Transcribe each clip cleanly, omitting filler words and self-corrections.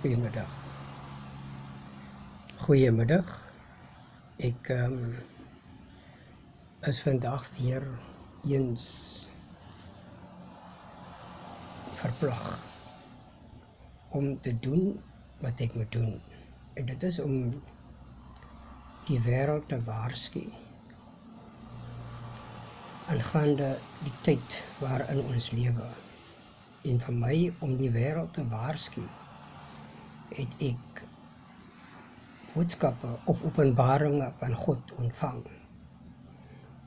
Goedemiddag. Goedemiddag. Ek is vandag weer eens verplig om te doen wat ek moet doen. En dit is om die wêreld te waarsku aangaande die tyd waarin ons lewe. En vir my om die wêreld te waarsku, het ek boodskappe of openbaringe van God ontvang.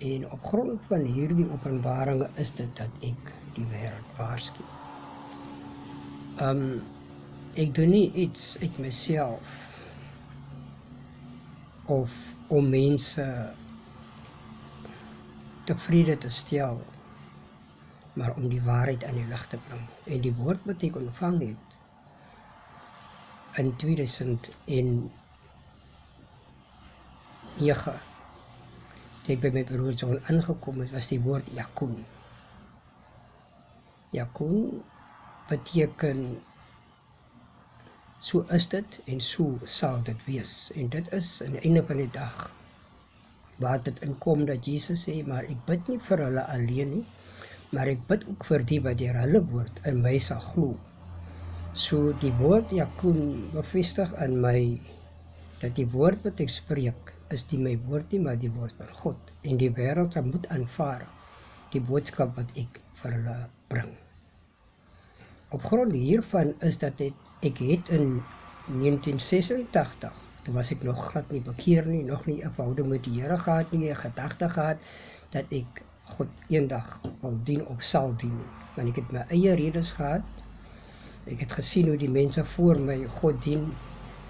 En op grond van hierdie openbaringe is dit dat ek die wêreld waarsku. Ek doen nie iets uit myself of om mense tevrede te stel, maar om die waarheid aan die lig te bring. En die woord wat ek ontvang het in 2009, toe ek by my broer John aangekom het, was die woord Yakun. Yakun beteken so is dit en so sal dit wees. En dit is aan die einde van die dag waar dit inkom dat Jesus sê, maar ek bid nie vir hulle alleen nie, maar ek bid ook vir die wat deur hulle woord in my sal glo. So die woord Yakun bevestig aan my dat die woord wat ek spreek is nie my woord nie, maar die woord van God. En die wêreld sal moet aanvaar die boodskap wat ek vir hulle bring. Op grond hiervan is dat ek het in 1986, toen was ek nog glad nie bekeer nie, nog nie 'n verhouding met die Here gehad nie, 'n gedagte gehad dat ek God eendag wil dien of sal dien. Want ek het my eie redes gehad. Ek het gesien hoe die mense voor my God dien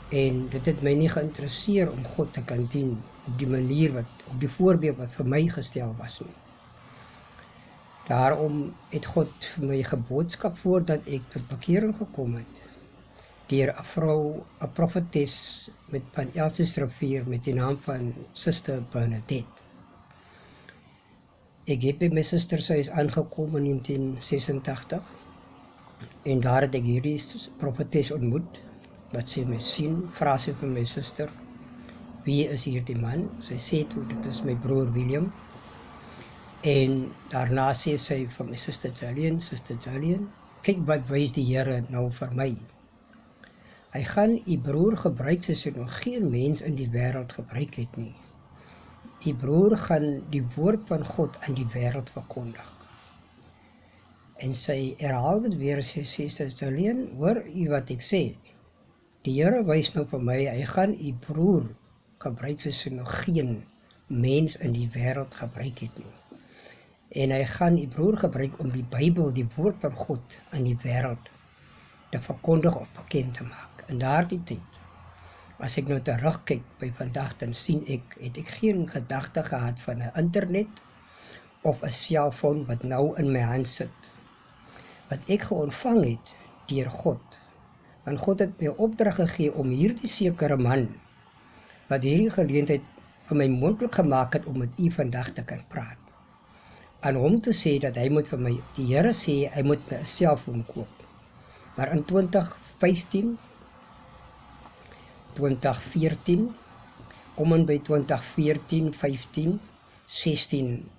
en dit het my nie geïnteresseer om God te kan dien op die manier op die voorbeeld wat vir my gestel was nie. Daarom het God vir my geboodskap voordat ek tot bekering gekom het, deur 'n vrou, 'n profetes van Elsiestrivier met die naam van Suster Bernadette. Ek het by my suster sy is aangekom in 1986 en daar het ek hierdie profetes ontmoet, wat sy my sien, vra sy vir my suster, wie is hierdie man? Sy sê toe, dit is my broer William. En daarna sê sy vir my suster Jillian, kyk wat wys die Here nou vir my. Hy gaan u broer gebruik soos hy nog geen mens in die wêreld gebruik het nie. U broer gaan die woord van God aan die wêreld verkondig. En sy herhaal dit weer, sy sê, Jillian, hoor u wat ek sê? Die Here wys nou vir my, hy gaan u broer gebruik soos hy nog geen mens in die wêreld gebruik het nie. En hy gaan u broer gebruik om die Bybel, die woord van God aan die wêreld te verkondig of bekend te maak. In daardie tyd, as ek nou terugkyk by vandag, dan sien het ek geen gedagte gehad van 'n internet of 'n selfoon wat nou in my hand sit. Wat ek geontvang het deur God. Want God het my opdrag gegee om hierdie sekere man, wat hierdie geleentheid vir my moontlik gemaak het om met u vandag te kan praat, aan hom te sê dat hy moet vir my, die Here sê, hy moet my 'n selfoon koop. Maar in 2014, om en by 2014, 15, 16,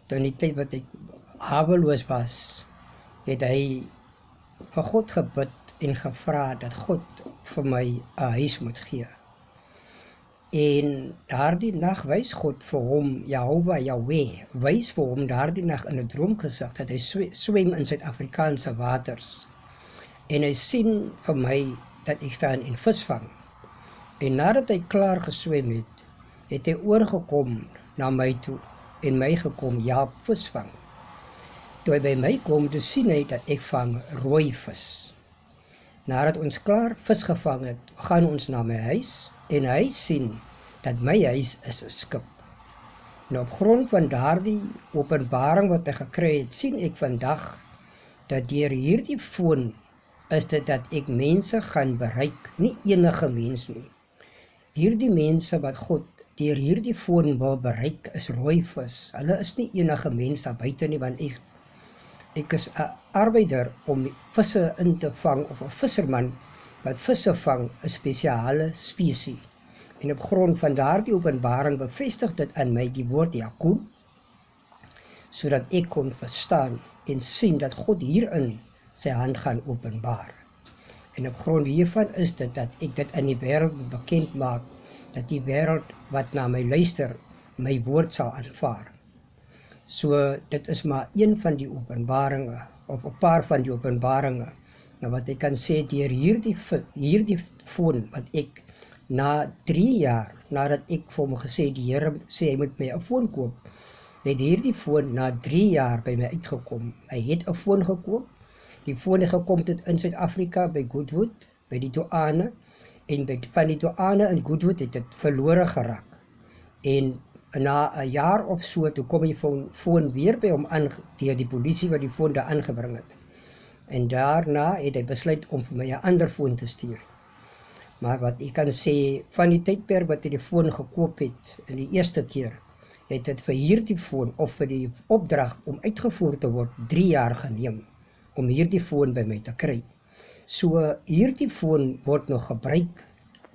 toen die tyd wat ek haweloos was, het hy vir God gebid en gevra dat God vir my 'n huis moet gee. En daardie nag wys God vir hom, Yahweh, wys vir hom daardie nag in 'n droomgesig dat hy swem in Suid-Afrikaanse waters. En hy sien vir my dat ek staan en visvang. En nadat hy klaar geswem het, het hy oorgekom na my toe en my gekom, visvang. Toe hy by my kom, toe sien hy dat ek vang rooi vis. Nadat ons klaar vis gevang het, gaan ons na my huis en hy sien dat my huis is 'n skip. En op grond van daardie openbaring wat hy gekry het, sien ek vandag dat deur hierdie foon is dit dat ek mense gaan bereik, nie enige mens nie. Hierdie mense wat God deur hierdie foon wil bereik is rooi vis. Hulle is nie enige mens daar buite nie, want ek is 'n arbeider om visse in te vang of 'n visserman wat visse vang, 'n spesiale spesies. En op grond van daardie openbaring bevestig dit aan my die woord Jakub, sodat ek kon verstaan en sien dat God hierin sy hand gaan openbaar. En op grond hiervan is dit dat ek dit aan die wêreld bekend maak, dat die wêreld wat na my luister, my woord sal aanvaar. So dit is maar een van die openbaringe, of 'n paar van die openbaringe, nou wat ek kan sê deur hierdie foon wat ek na 3 jaar, nadat ek vir hom gesê, die Here sê hy moet my 'n foon koop, het hierdie foon na 3 jaar by my uitgekom. Hy het 'n foon gekoop, die foon het gekom tot in Suid-Afrika by Goodwood, by die douane, en van die douane in Goodwood het dit verlore geraak. En na 'n jaar of so, toe kom die foon weer by hom aan, deur die polisie wat die foon daar aangebring het. En daarna het hy besluit om vir my 'n ander foon te stuur. Maar wat ek kan sê, van die tydperk wat hy die foon gekoop het, in die eerste keer, het dit vir hierdie foon, of vir die opdrag om uitgevoer te word, 3 jaar geneem, om hierdie foon by my te kry. So hierdie foon word nog gebruik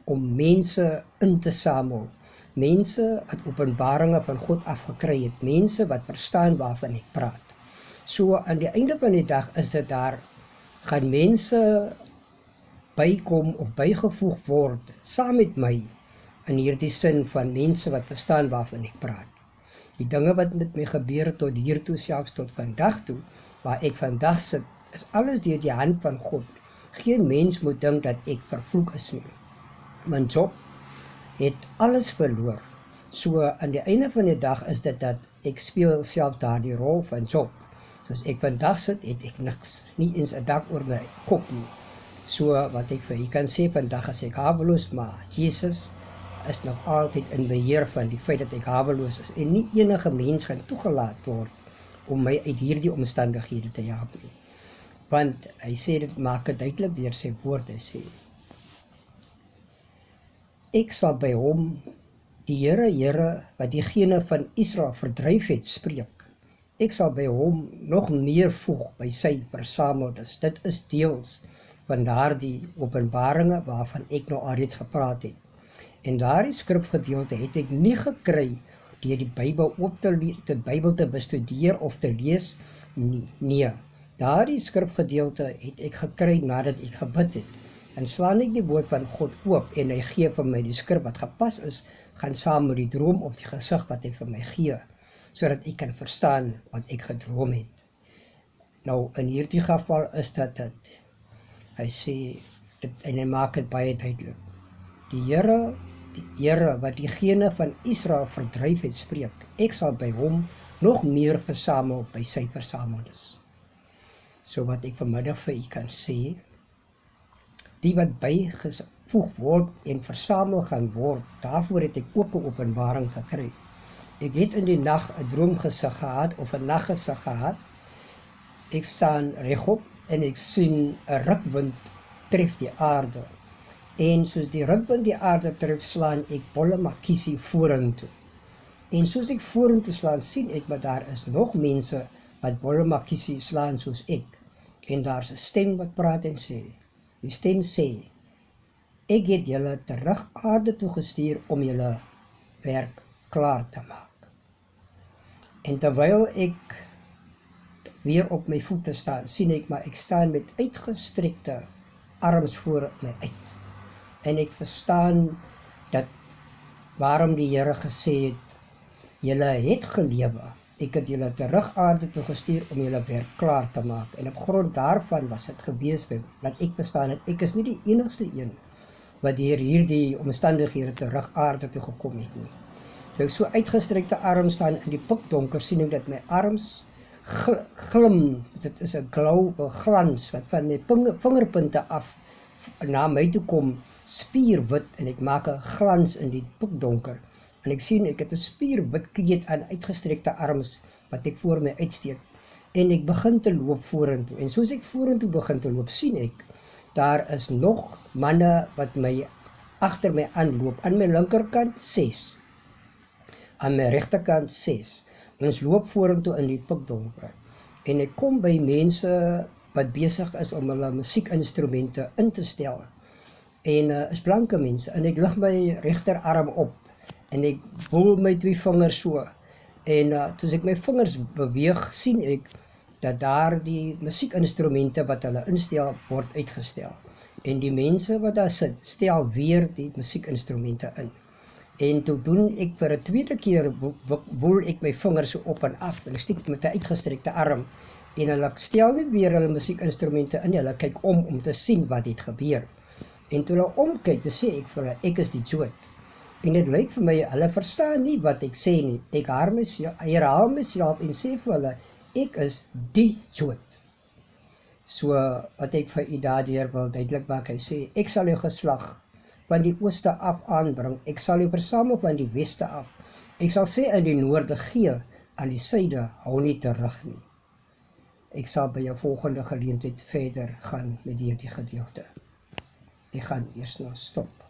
om mense in te samel, mense wat openbaringe van God afgekry het, mense wat verstaan waarvan ek praat. So aan die einde van die dag is dit daar, gaan mense bykom of bygevoeg word, saam met my, in hierdie sin van mense wat verstaan waarvan ek praat. Die dinge wat met my gebeur tot hiertoe, selfs tot vandag toe, waar ek vandag sit, is alles deur die hand van God. Geen mens moet dink dat ek vervloek is nie. Want Job het alles verloor. So aan die einde van die dag is dit dat ek speel self daardie rol van Job. Soos ek vandag sit, het ek niks, nie eens 'n dak oor my kop nie. So wat ek vir u kan sê, vandag is ek haweloos, maar Jesus is nog altyd in beheer van die feit dat ek haweloos is, en nie enige mens gaan toegelaat word om my uit hierdie omstandighede te help nie. Want hy sê, dit maak dit duidelik deur sy woord, hy sê, ek sal by hom, die Here, wat diegene van Israel verdryf het, spreek. Ek sal by hom nog meer voeg by sy versameldes. Dit is deels van daardie openbaringe waarvan ek nou alreeds gepraat het. En daardie skrifgedeelte het ek nie gekry deur die Bybel Bybel te bestudeer of te lees nie. Nee, daardie skrifgedeelte het ek gekry nadat ek gebid het. En slaan ek die woord van God oop en hy gee vir my die skrif wat gepas is, gaan saam met die droom of die gesig wat hy vir my gee, sodat ek kan verstaan wat ek gedroom het. Nou, in hierdie geval is dat dit, hy sê, en hy maak het baie duidelik, die Here wat diegene van Israel verdryf het, spreek, ek sal by hom nog meer versamel by sy versameldes. So wat ek vanmiddag vir u kan sê, die wat bygevoeg word en versamel gaan word, daarvoor het ek ook 'n openbaring gekry. Ek het in die nag 'n droomgesig gehad, of 'n naggesig gehad. Ek staan regop en ek sien 'n rukwind tref die aarde. En soos die rukwind die aarde tref, slaan ek bolle makiesie vorentoe. En soos ek vorentoe slaan, sien ek, maar daar is nog mense wat bolle makiesie slaan soos ek. En daar's 'n stem wat praat en sê, die stem sê, ek het julle terug aarde toe gestuur om julle werk klaar te maak. En terwyl ek weer op my voete staan, sien ek, maar ek staan met uitgestrekte arms voor my uit. En ek verstaan dat waarom die Here gesê het, julle het gelewe, ek het julle terug aarde toe gestuur om julle werk klaar te maak. En op grond daarvan was dit gewees, dat ek verstaan het, ek is nie die enigste een wat deur hierdie omstandighede terug aarde toe gekom het nie. Toe ek so uitgestrekte arms staan in die pikdonker, sien ek dat my arms glim, dit is 'n glow, 'n glans, wat van my vingerpunte af na my toe kom, spierwit, en ek maak 'n glans in die pikdonker. En ek sien, ek het 'n spierwit kleed aan uitgestrekte arms, wat ek voor my uitsteek. En ek begin te loop vorentoe. En soos ek vorentoe begin te loop, sien ek, daar is nog manne wat my agter my aanloop. Aan my linkerkant 6. Aan my regterkant 6. Ons loop vorentoe in die pikdonker. En ek kom by mense wat besig is om hulle musiekinstrumente in te stel. en is blanke mense, en ek lig my regterarm op, en ek voel my 2 vingers so, en soos ek my vingers beweeg, sien ek, dat daar die musiekinstrumente wat hulle instel, word uitgestel, en die mense wat daar sit, stel weer die musiekinstrumente in, en toe doen ek vir 'n tweede keer, woel ek my vingers so op en af, en ek steek met 'n uitgestrekte arm, en hulle stel nie weer hulle musiekinstrumente in, hulle kyk om te sien wat het gebeur. En toe hulle omkyk, te sê ek vir hulle, ek is die Jood. En dit lyk vir my, hulle verstaan nie wat ek sê nie. Ek herhaal myself en sê vir hulle, ek is die Jood. So, wat ek vir u daardeur wil duidelik maak, hy sê, ek sal jou geslag van die ooste af aanbring, ek sal jou versamel van die weste af. Ek sal sê aan die noorde gee, aan die suide hou nie terug nie. Ek sal by jou volgende geleentheid verder gaan met hierdie gedeelte. Ek gaan eers nou stop.